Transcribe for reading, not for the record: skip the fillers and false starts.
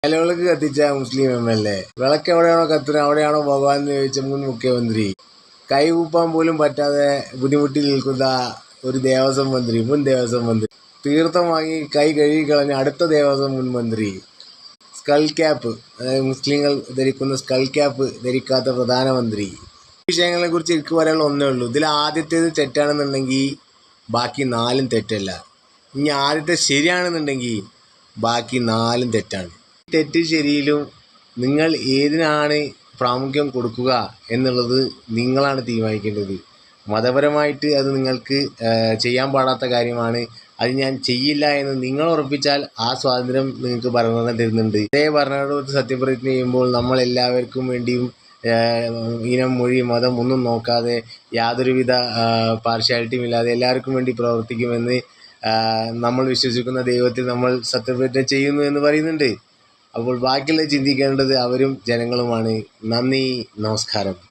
നിലവിളക്ക് കത്തിച്ച മുസ്ലിം MLA, വിളക്ക് എവിടെയാണോ കത്തുന്നത് അവിടെയാണോ ഭഗവാൻ എന്ന് ചോദിച്ച മുൻ മുഖ്യമന്ത്രി, കൈകൂപ്പാൻ പോലും പറ്റാതെ ബുദ്ധിമുട്ടി നിൽക്കുന്ന ഒരു മുൻ ദേവസ്വം മന്ത്രി, തീർത്ഥം വാങ്ങി കൈ കഴുകിക്കളഞ്ഞ അടുത്ത ദേവസ്വം മുൻ മന്ത്രി, സ്കൾ ക്യാപ്പ്, അതായത് മുസ്ലിങ്ങൾ ധരിക്കുന്ന സ്കൾ ക്യാപ്പ് ധരിക്കാത്ത പ്രധാനമന്ത്രി. ഈ വിഷയങ്ങളെക്കുറിച്ച് എനിക്ക് പറയാനുള്ള ഒന്നേ ഉള്ളൂ. ഇതിൽ ആദ്യത്തേത് തെറ്റാണെന്നുണ്ടെങ്കിൽ ബാക്കി 4 തെറ്റല്ല. ഇനി ആദ്യത്തെ ശരിയാണെന്നുണ്ടെങ്കിൽ ബാക്കി 4 തെറ്റാണ്. തെറ്റ് ശരിയിലും നിങ്ങൾ ഏതിനാണ് പ്രാമുഖ്യം കൊടുക്കുക എന്നുള്ളത് നിങ്ങളാണ് തീരുമാനിക്കേണ്ടത്. മതപരമായിട്ട് അത് നിങ്ങൾക്ക് ചെയ്യാൻ പാടാത്ത കാര്യമാണ്. അത് ഞാൻ ചെയ്യില്ല എന്ന് നിങ്ങൾ ഉറപ്പിച്ചാൽ ആ സ്വാതന്ത്ര്യം നിങ്ങൾക്ക് ഭരണഘടന തരുന്നുണ്ട്. അതേ ഭരണഘടന സത്യപ്രതിജ്ഞ ചെയ്യുമ്പോൾ നമ്മൾ എല്ലാവർക്കും വേണ്ടിയും ഇനം, മൊഴി, മതം ഒന്നും നോക്കാതെ യാതൊരുവിധ പാർഷ്യാലിറ്റിയും ഇല്ലാതെ എല്ലാവർക്കും വേണ്ടി പ്രവർത്തിക്കുമെന്ന് നമ്മൾ വിശ്വസിക്കുന്ന ദൈവത്തിൽ നമ്മൾ സത്യപ്രതിജ്ഞ ചെയ്യുന്നു എന്ന് പറയുന്നുണ്ട്. അപ്പോൾ ബാക്കിയുള്ളത് ചിന്തിക്കേണ്ടത് അവരും ജനങ്ങളുമാണ്. നന്ദി, നമസ്കാരം.